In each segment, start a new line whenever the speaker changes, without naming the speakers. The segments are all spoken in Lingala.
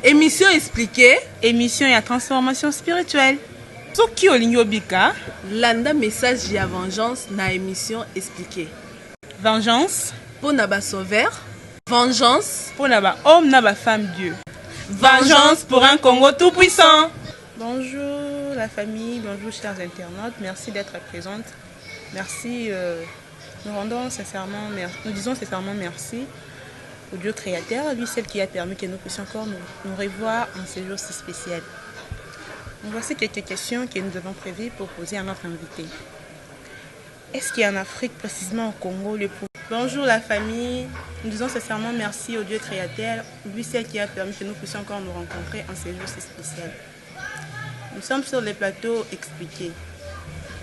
Émission expliquée.
Émission et à transformation spirituelle. Soki olingi obika.
Landa message ya vengeance na émission expliquée.
Vengeance.
Pour naba sauveur. Vengeance.
Pour naba homme naba femme Dieu. Vengeance pour un Congo tout puissant. Bonjour la famille, bonjour chers internautes. Merci d'être présente. Merci. Nous disons sincèrement merci au Dieu créateur, lui seul qui a permis que nous puissions encore nous revoir en ce jour si spécial. Voici quelques questions que nous avons prévues pour poser à notre invité. Est-ce qu'il y a en Afrique, précisément au Congo, le pouvoir? Bonjour la famille, nous disons sincèrement merci au Dieu créateur, lui seul qui a permis que nous puissions encore nous rencontrer en ce jour si spécial. Nous sommes sur les plateaux expliqués.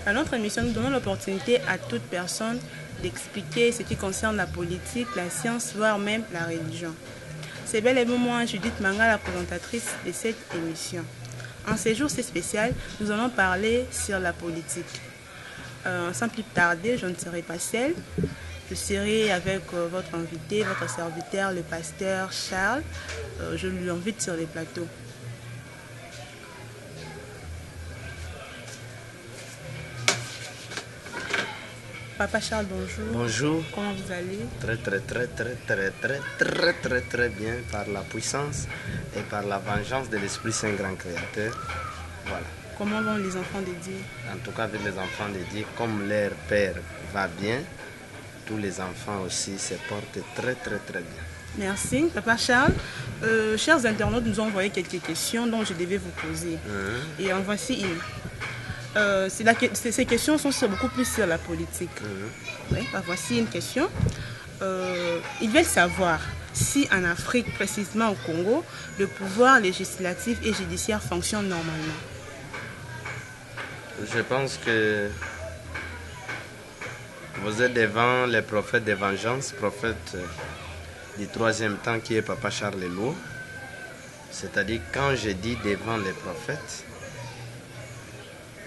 Dans notre émission, nous donnons l'opportunité à toute personne d'expliquer ce qui concerne la politique, la science, voire même la religion. C'est bel et bien moi, Judith Manga, la présentatrice de cette émission. En ce jour si spécial, nous allons parler sur la politique. Sans plus tarder, je ne serai pas seule. Je serai avec votre invité, votre serviteur, le pasteur Charles. Je lui invite sur les plateaux. Papa Charles, bonjour.
Bonjour.
Comment vous allez?
Très bien par la puissance et par la vengeance de l'Esprit Saint Grand Créateur. Voilà.
Comment vont les enfants de Dieu?
En tout cas, avec les enfants de Dieu, comme leur Père va bien, tous les enfants aussi se portent très bien.
Merci, Papa Charles. Chers internautes, nous ont envoyé quelques questions dont je devais vous poser. Et en voici une. Ces questions sont beaucoup plus sur la politique. Oui, voici une question. Ils veulent savoir si en Afrique, précisément au Congo, le pouvoir législatif et judiciaire fonctionne normalement.
Je pense que vous êtes devant les prophètes de vengeance, prophète du troisième temps qui est Papa Charles Leloup. C'est-à-dire, quand je dis devant les prophètes,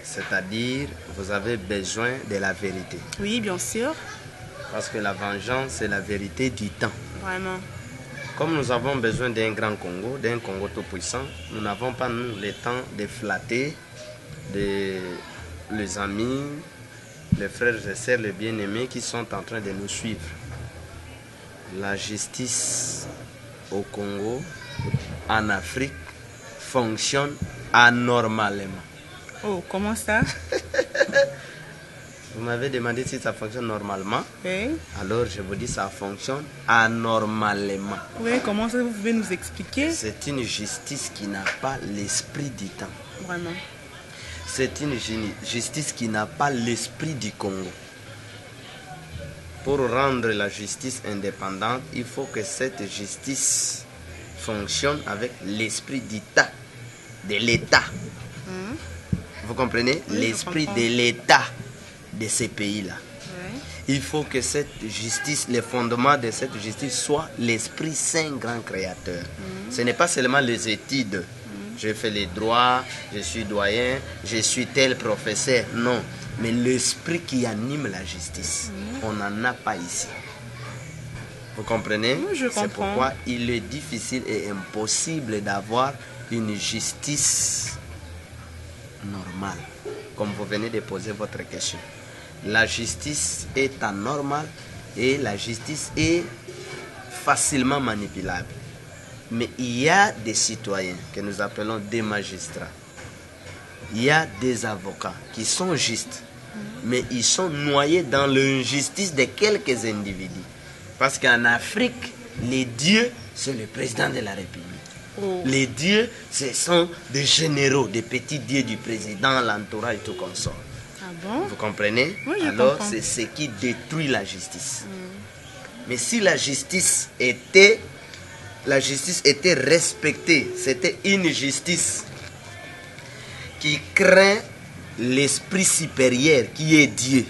c'est-à-dire, vous avez besoin de la vérité.
Oui, bien sûr.
Parce que la vengeance, c'est la vérité du temps.
Vraiment.
Comme nous avons besoin d'un grand Congo, d'un Congo tout puissant, nous n'avons pas, nous, le temps de flatter les amis, les frères et sœurs, les bien-aimés qui sont en train de nous suivre. La justice au Congo, en Afrique, fonctionne anormalement.
Oh, comment ça?
Vous m'avez demandé si ça fonctionne normalement.
Oui.
Alors je vous dis ça fonctionne anormalement.
Oui, comment ça, vous pouvez nous expliquer?
C'est une justice qui n'a pas l'esprit du temps.
Vraiment.
C'est une justice qui n'a pas l'esprit du Congo. Pour rendre la justice indépendante, il faut que cette justice fonctionne avec l'esprit du temps, de l'État. Vous comprenez? Oui, l'esprit de l'État de ces pays-là. Oui. Il faut que cette justice, le fondement de cette justice soit l'Esprit Saint Grand Créateur. Ce n'est pas seulement les études. Je fais les droits, je suis doyen, je suis tel professeur. Non, mais l'esprit qui anime la justice. On n'en a pas ici. Vous comprenez?
Oui, je comprends.
C'est pourquoi il est difficile et impossible d'avoir une justice normale, comme vous venez de poser votre question. La justice est anormale et la justice est facilement manipulable. Mais il y a des citoyens que nous appelons des magistrats. Il y a des avocats qui sont justes, mais ils sont noyés dans l'injustice de quelques individus. Parce qu'en Afrique, les dieux, c'est le président de la République. Les dieux, ce sont des généraux, des petits dieux du président, l'entourage et tout comme ça.
Ah bon?
Vous comprenez?
Oui, je
Alors,
comprends.
c'est ce qui détruit la justice. Mais si la justice était respectée, c'était une justice qui craint l'esprit supérieur qui est Dieu.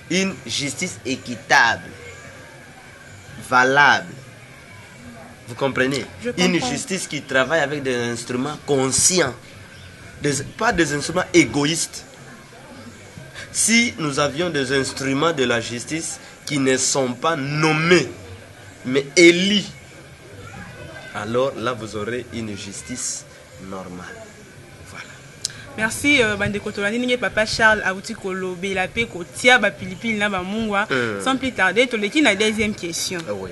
Une justice équitable, valable. Vous comprenez? Une justice qui travaille avec des instruments conscients, pas des instruments égoïstes. Si nous avions des instruments de la justice qui ne sont pas nommés, mais élus, alors là vous aurez une justice normale. Voilà.
Merci bandeko tolandi ninge papa Charles auti kolobela pe kotia ba pilipili na ba mungwa. Sans plus tarder toleki na deuxième question.
Oui.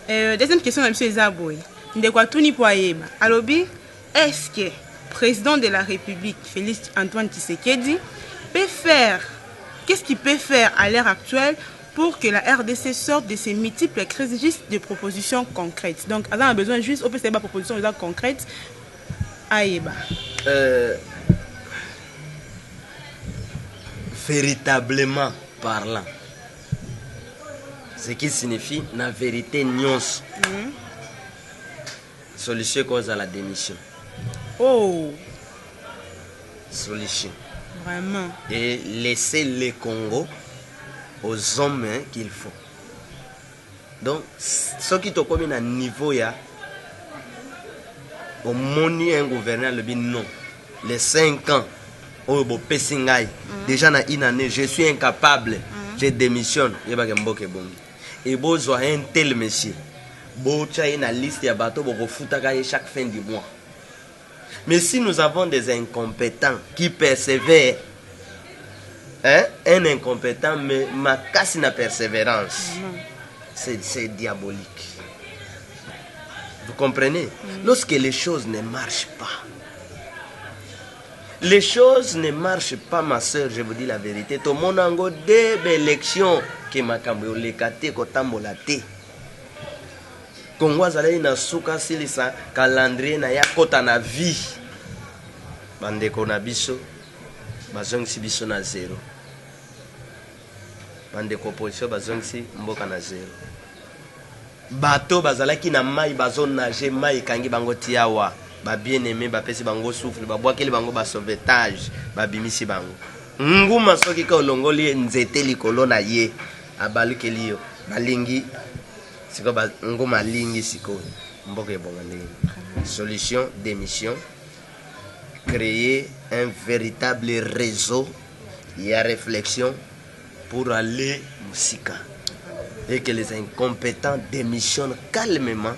Deuxième question na monsieur Ezaboy. Ndeko atuni po ayeba. Alobi, est-ce que président de la République Félix Antoine Tshisekedi peut faire, qu'est-ce qu'il peut faire à l'heure actuelle pour que la RDC sorte de ces multiples crises juste de propositions concrètes? Donc, on a besoin juste, on peut faire des propositions concrètes à Eba.
Véritablement parlant, ce qui signifie la vérité nyons. Solution cause à la démission.
Oh,
solution.
Vraiment.
Et laisser le Congo aux hommes qu'il faut. Donc, ce qui te commet à niveau, au moni un gouverneur le dit non. Les 5 ans, au Pessingaï, déjà dans une année, je suis incapable, je démissionne. Et besoin un tel monsieur. Bocha une liste de bateaux pour foutre chaque fin du mois. Mais si nous avons des incompétents qui persévèrent, un incompétent, mais ma casse na persévérance, c'est diabolique. Vous comprenez? Lorsque les choses ne marchent pas, les choses ne marchent pas, ma soeur, je vous dis la vérité. Tout le monde a des élections qui m'a cambié les caté kotambolate. Congo azali na suka silisa calendrier na ya kota na vie. Bandeko na biso bazongisi biso na zéro. Bandeko opposition bazongisi mboka na zéro. Bato bazalaki na mai bazonage mai kangi bango tiawa. Ba bien aimé ba pesi bango souffle ba boakeli bango ba sauvetage ba bimisi bango. Nguma soki ka olongoli nzete likolo na ye abalukeli yo balingi. Ngoma lingi siko mboka ebonga ndenge. Solution, démission, créer un véritable réseau et à réflexion pour aller musika et que les incompétents démissionnent calmement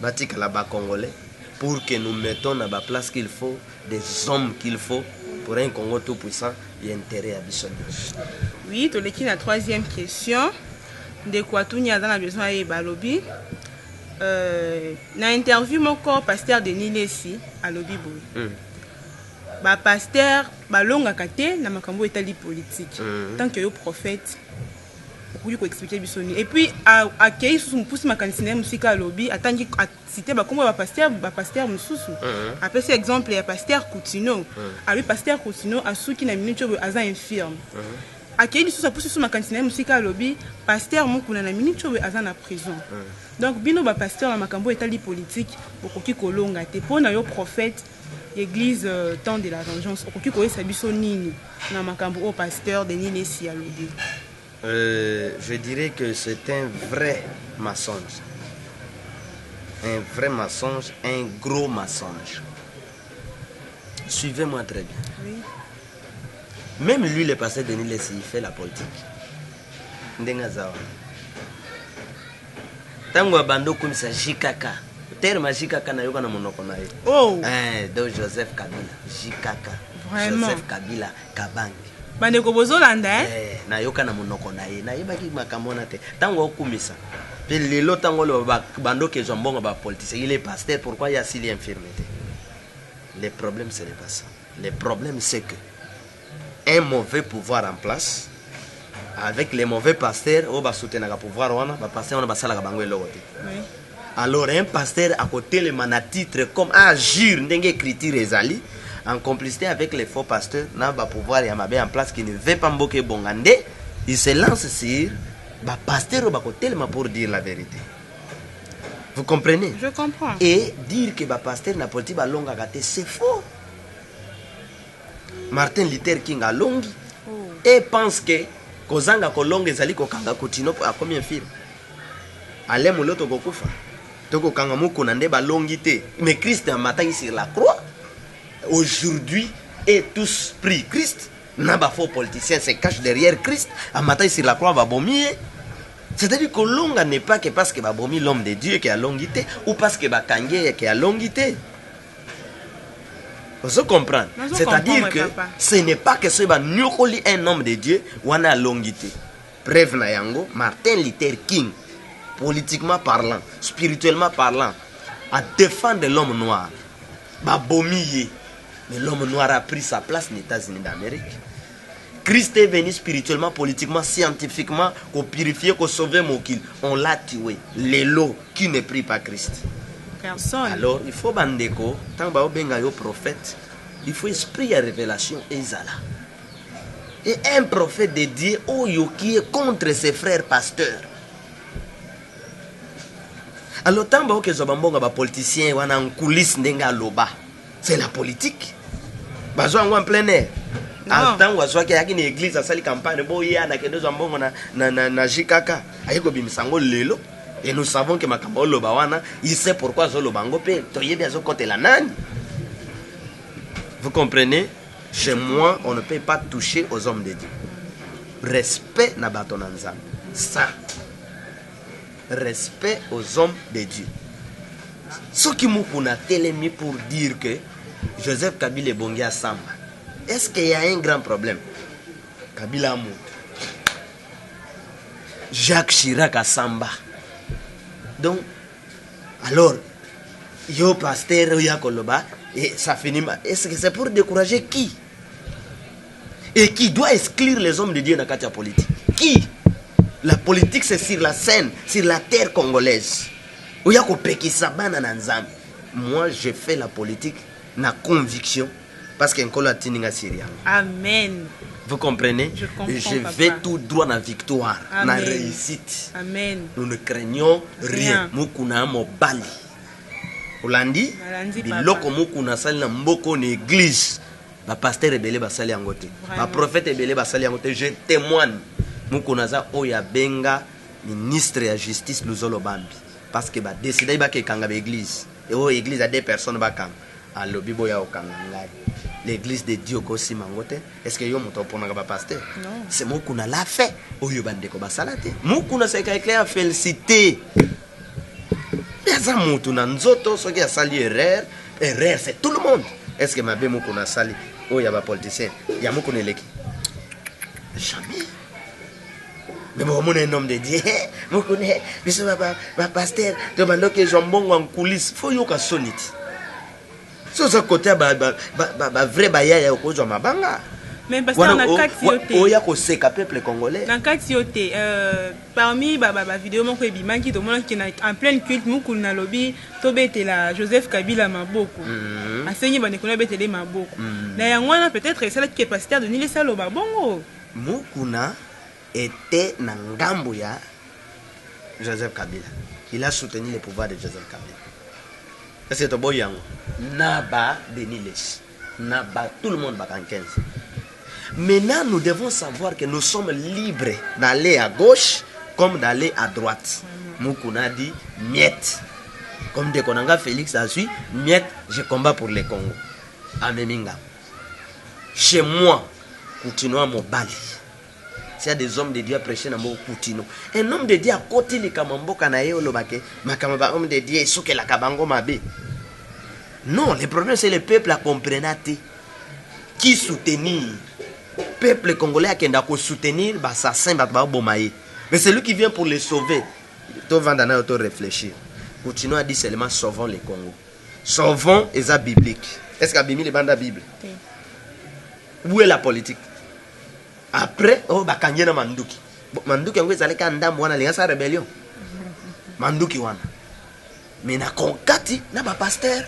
batika là-bas congolais pour que nous mettons à la place qu'il faut des hommes qu'il faut pour un Congo tout puissant et intérêt à Bissonne.
Oui, tu l'écris la troisième question. De quoi tout n'y a dans la besoin et balobi. Na interview mon corps pasteur Denis Lessi à lobby boy. Ba pasteur balonga kate na makambo etali politique. Tant que yo prophète pour lui expliquer bisoni. Et puis à kei sous pousse makanisine musika à lobby atangi citer ba kombo ba pasteur mususu. Après cet exemple il y a pasteur Coutinho. À lui pasteur Coutinho a souki na minute aza infirme. Akeli sous sa pousse sous ma cantine musika lobby pasteur mokuna na minute chobe aza na prison. Donc bino ba pasteur na makambo etali politique okoki kolonga te pona yo prophète l'église temps de la vengeance okoki ko esa biso nini na makambo au pasteur Denis Lessi a lobby.
Je dirais que c'est un vrai mensonge. Un vrai mensonge, un gros mensonge. Suivez-moi très bien.
Oui.
Même lui, le pasteur Denis Lessi, il fait la politique. Ndengazawa. Tango abando kumisa jikaka. Terme jikaka na yoka na monoko na ye.
Oh.
Do Joseph Kabila. Jikaka.
Vraiment.
Joseph Kabila Kabangi.
Bandeko bozolanda
na yoka na monoko na ye. Na yebaki makamona te. Tango okumisa. Puis lelo tango lo bando ke zombonga ba politicien. Il est pasteur, pourquoi il y a si l'infirmité? Le problème ce n'est pas ça. Le problème c'est que un mauvais pouvoir en place avec les mauvais pasteurs au bas soutenir le pouvoir wana ba pasteur wana basala ka bango elokote. Oui. Alors un pasteur à côté le mana titre comme agir ndenge écriture ezali en complicité avec les faux pasteurs na ba pouvoir ya mabe en place qui ne veut pas mboke bongande, il se lance sur ba pasteur ba côté le pour dire la vérité. Vous comprenez?
Je comprends.
Et dire que ba pasteur na politique ba longa kate c'est faux. Martin Luther King a longi et pense que kozanga kolonga ezali kokanga Coutinho a combien film ale muloto kokufa toko kanga moko na nde balongi te mais Christ a matai sur la croix aujourd'hui et tous pris Christ na ba faux politiciens se cachent derrière Christ a matai sur la croix va bomber C'est-à-dire que longa n'est pas que parce que babomi l'homme de Dieu qui a longité ou parce que bakangé qui a longité. Vous comprenez? C'est-à-dire que ce n'est pas que ce nyokoli un homme de Dieu ou a longité. Preuve na yango, Martin Luther King, politiquement parlant, spirituellement parlant, à défendre l'homme noir. Babomi, mais l'homme noir a pris sa place aux États-Unis d'Amérique. Christ est venu spirituellement, politiquement, scientifiquement, pour purifier, pour sauver mon kill. On l'a tué. L'élo qui ne prie pas Christ.
Personne.
Alors, il faut bandeko, tant que vous prophète, il faut esprit et révélation et zala. Et un prophète de Dieu, qui est contre ses frères pasteurs. Alors, tant que vous avez politicien, vous avez un coulisse, c'est la politique. Vous avez en plein air. En tant que une église a sali campagne boya na kedo zambongo na jikaka ayeko bimisango lelo et nous savons que makambo loba wana il sait pourquoi zo lobango pe to yebi azo côté la nani. Vous comprenez? Chez moi on ne peut pas toucher aux hommes de Dieu. Respect na batonanza. Ça. Respect aux hommes de Dieu. Ce qui m'a télémi pour dire que Joseph Kabila est bongi à Samba. Est-ce qu'il y a un grand problème? Kabila Mout. Jacques Chirac à Samba. Donc, alors, yo pasteur, yo koloba, et ça finit mal. Est-ce que c'est pour décourager qui? Et qui doit exclure les hommes de Dieu dans la politique? Qui? La politique, c'est sur la scène, sur la terre congolaise. Moi, je fais la politique, na conviction. Parce qu'un colatin Syria.
Amen.
Vous comprenez? Je vais tout droit dans la victoire, dans la réussite.
Amen.
Nous ne craignons rien. Mukuna mo bali. Olandi, biloko mukuna sali na mboko na église. Ba pasteur ebele ba sali angote. Ba prophète ebele ba sali angote. Je témoigne. Mukuna za oya benga ministre ya justice Luzolo Bambi. Parce que ba décider ba ke kanga ba église. Et oh église a des personnes ba kanga. Alors bibo ya okanga ngai. L'église de Dieu aussi mangote. Est-ce que yo moto pona ba pasteur?
Non.
C'est mukuna l'a fait. Oyo bandeko ba salate. Mukuna c'est quelqu'un à féliciter. Yaza mutu na nzoto soki a sali erreur, c'est tout le monde. Est-ce que mabe mukuna sali? Oyo ba politicien. Ya mukuna leki. Jamais. Mais bon, mon un homme de Dieu, mukuna biso ba pasteur, to bandoke jombongo en coulisses, faut yo ka soniti. So ça côté vrai bayaya okozwa mabanga.
Mais parce que na kati yote
oya ko seka peuple congolais.
Na kati yote parmi ba vidéo moko ebimaki to mona ki na en plein culte muku na lobby to betela Joseph Kabila maboko. Asenyi bane kona betele maboko. Na yangwana peut-être c'est la capacité de nile salo babongo.
Mukuna était na ngambo ya Joseph Kabila. Il a soutenu le pouvoir de Joseph Kabila. C'est un beau yango. Naba Beniles. Naba, tout le monde va en 15. Maintenant, nous devons savoir que nous sommes libres d'aller à gauche comme d'aller à droite. Mukuna dit miette. Comme de Konanga Félix a su, miette, je combats pour le Congo. Ameminga. Chez moi, continuons mon bali. S'il y a des hommes de Dieu à prêcher dans mon Poutino. Un homme de Dieu à côté de Kamambo Kanaye Olobake, Makamaba, homme de Dieu, et souke la Kabango Mabe. Non, le problème c'est le peuple à comprendre. Qui soutenir? Peuple congolais qui a soutenir, assassin, mais c'est lui qui vient pour les sauver. Tu vas réfléchir. Poutino a dit seulement sauvons le Congo. Sauvons les bibliques. Est-ce qu'il y a Bible dans la Bible? Où est la politique? Après, oh, bakanye na Manduki. Manduki yango ezali ka ndambo wana linga sa rébellion. Manduki wana. Mais na konkati na ba pasteur.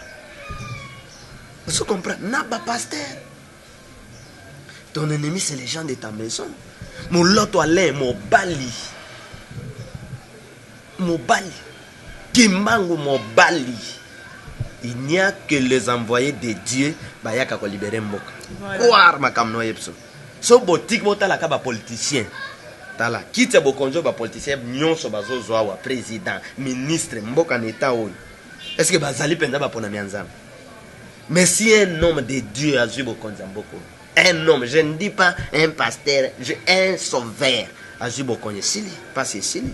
Vous comprenez? Na ba pasteur. Ton ennemi c'est les gens de ta maison. Mon loto alé mon bali. Mon bali. Kimbango mon bali. Il n'y a que les envoyés de Dieu bayaka ko libérer mboka. Quoi makamno yepso. So boutique mota la kaba politicien. Tala kite bokonjo ba politicien nyonso bazozo wa président, ministre, mboka na état oyo. Est-ce que bazali penda ba pona mianzam? Mais si un homme de Dieu a vu bokonza mboko. Un homme, je ne dis pas un pasteur, un sauveur. azubo konye sili passe sili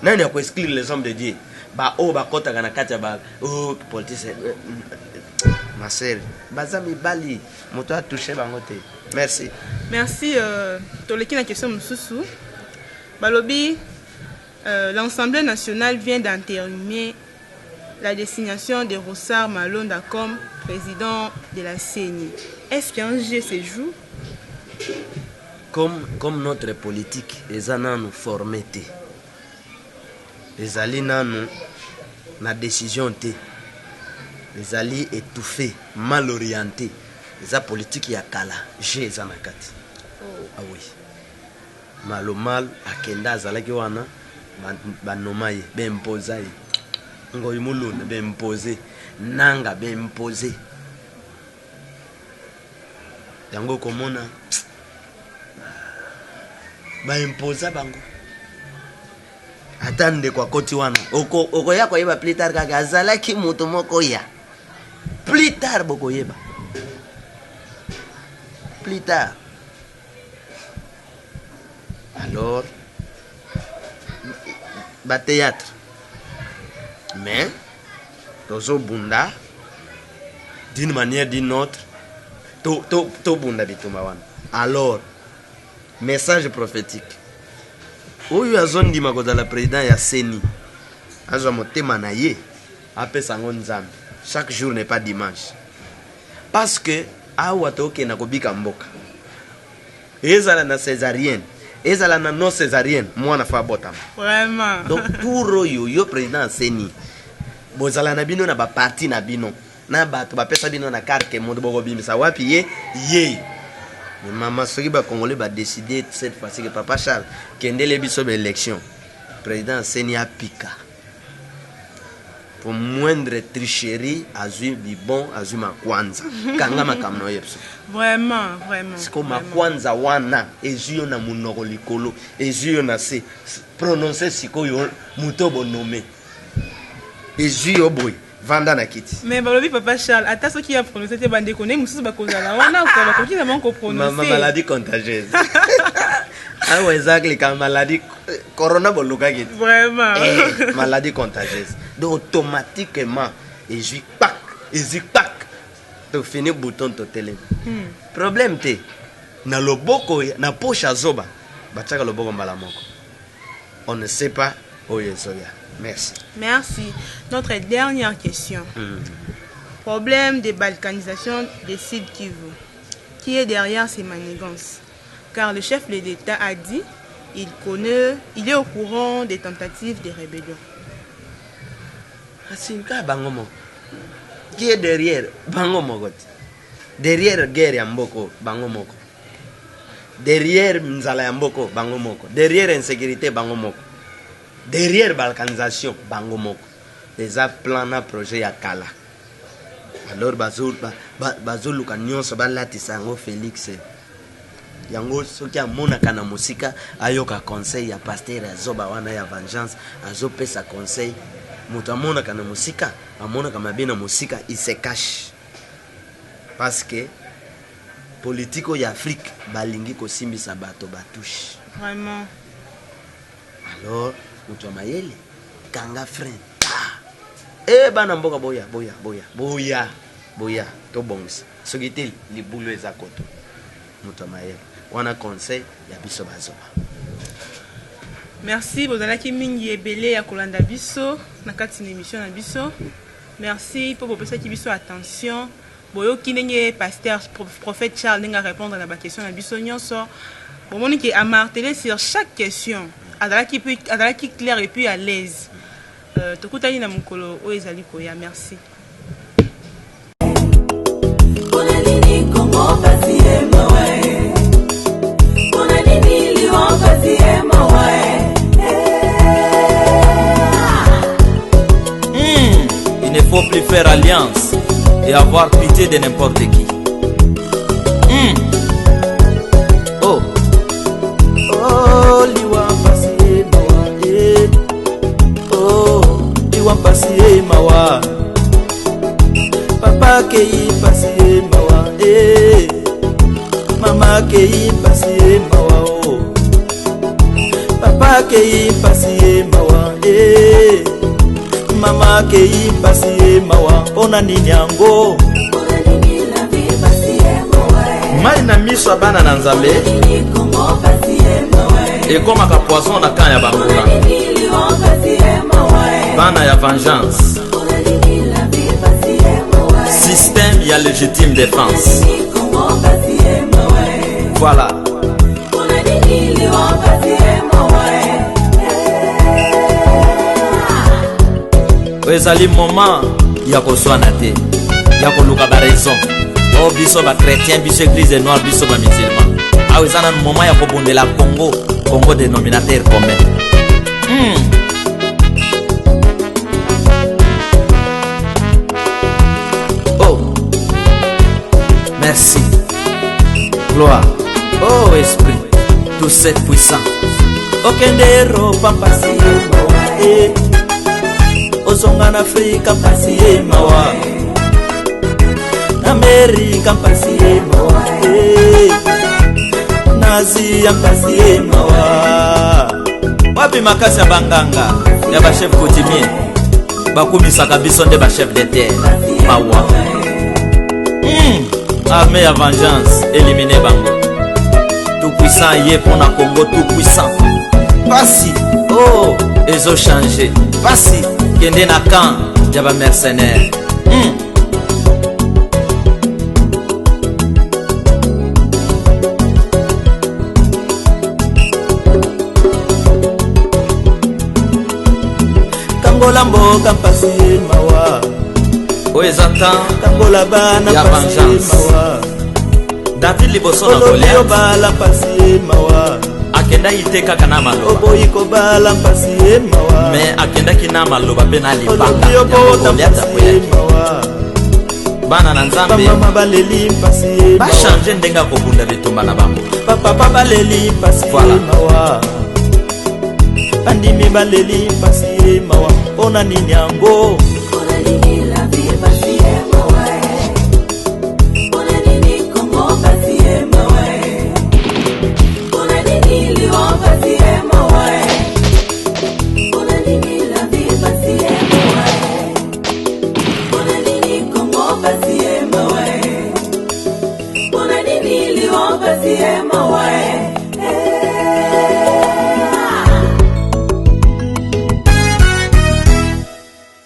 nani ako exclure les hommes de Dieu ba o ba kota kana kati ba o politicien ma sœur bazami bali moto a touché bango te merci
toleki na question mususu balobi l'Assemblée nationale vient d'entériner la désignation de Rossard Malonda comme président de la CENI. Est-ce qu'un jeu se joue?
Comme notre politique, les années nous formés, les alliés nous na décision té, les alliés étouffés, mal orientés, les politique ya kala, j'ai les anakati. Ah oui. Mal akenda zalaki wana banomaye bempozaye. Ngoyi mulunda bempoze nanga bempoze yango komona ba impoza bango atande kwa koti wana oko yako yeba plus tard kaka azalaki moto moko ya plus tard boko yeba plus tard alors ba théâtre mais tozo bunda d'une manière d'une autre to bunda bituma wana alors message prophétique oyo azondi makoza la président ya CENI azwa motema na ye apesa ngo nzambe chaque jour n'est pas dimanche parce que awa toke na kobika mboka ezala na césarienne ezala na non césarienne mwana fa botama
vraiment
donc pour yo président CENI bozala na bino na ba parti na bino na bato ba pesa bino na carte monde boko bimisa wapi ye maman soki ba congolais ba décider cette fois-ci que papa Charles kendele biso ba élection président CENI a pika pour moindre tricherie azui bibon azui makwanza kanga makamno yepso
vraiment
siko makwanza wana ezuyo na munoko likolo ezuyo na se prononcer siko yo mutobo nommé ezuyo boy vanda na kiti
mais balobi papa Charles ata soki a prononcer te bande koné mususu bakozala wana ko bakoki na manko prononcer
maladie contagieuse ah ouais exactly comme maladie corona boluka kiti
vraiment
maladie contagieuse donc automatiquement ezuy pak to fini bouton to télé problème te na loboko na poche azoba bataka loboko mbala moko on ne sait pas oyo ezoya. Merci.
Notre dernière question. Problème de balkanisation des Sud Kivu. Qui est derrière ces manigances? Car le chef de l'État a dit il est au courant des tentatives de rébellion.
Qui est derrière Bangomoko? Derrière guerre Yamboko, Bangomoko. Derrière Nzala Yamboko, Bangomoko. Derrière insécurité, Bangomoko. Derrière balkanisation bangomoko déjà plan na projet ya kala alors bazulu kanyonso balatisa ngo Félix yango soki amonaka na musika ayoka conseil ya pasteur azoba wana ya vengeance azopesa conseil moto amonaka na musika amonaka mabe na musika il se cache parce que politiko ya Afrique balingi kosimbisa bato batouche
vraiment
alors mutu mayele kanga frein bana mboka boya to bongs soki te libulu eza koto mutu mayele wana conseil ya biso bazoba.
Merci bozalaki mingi ebele ya kolanda biso na kati na émission na biso. Merci pour bopesaki biso attention boyoki ndenge pasteur prophète Charles ndenge répondre na ba question na biso nyonso bomoni ki a martelé sur chaque question adalaki clair et puis à l'aise. Tokutani na mukolo o ezali koya. Merci.
Il ne faut plus faire alliance et avoir pitié de n'importe qui. Pasi mawa papa kei pasi mawa mama kei pasi mawa Papa kei pasi mawa Mama kei pasi mawa Ona nini yango Mai na miso bana na nzambe Ekoma ka poisson na kanya bangula Bana ya vengeance Système ya légitime défense Voilà ezali moment ya koswana te ya koluka ba raison o biso ba chrétien biso église noire biso ba musulman awa eza nanu moment ya kobundela Congo dénominateur commun Oh merci gloire oh esprit tout cette puissant okendero pampasi Ozonga na Afrika mpasi mawa Amerika mpasi mawa na Asia mpasi mawa Wapi makasi ya banganga ya ba chef coutumier bakumisaka biso nde ba chef de terre mawa Armée ya vengeance éliminer bango tout puissant yé pour na Congo tout puissant Pasi oh ezo changer Pasi kende na camp ya ba mercenaire Kangola mboka mpasi mawa Oezatan Kangola bana ya vengeance mawa David liboso na Goliath bala mpasi mawa Akenda iteka kana maloba Oboyi ko bala mpasi mawa Me akenda kina maloba pe na libanga ya Goliath apoyaki Bana na nzambe Mama baleli mpasi ba changer ndenga kobunda bitumba na bango Papa baleli mpasi mawa Bandimi baleli mpasi mawa Ona nini yango Ona nini la vie mpasi mawa Ona nini Congo mpasi mawa Ona nini Lyon mpasi mawa Ona nini la vie mpasi mawa Ona nini Congo mpasi mawa Ona nini Lyon mpasi mawa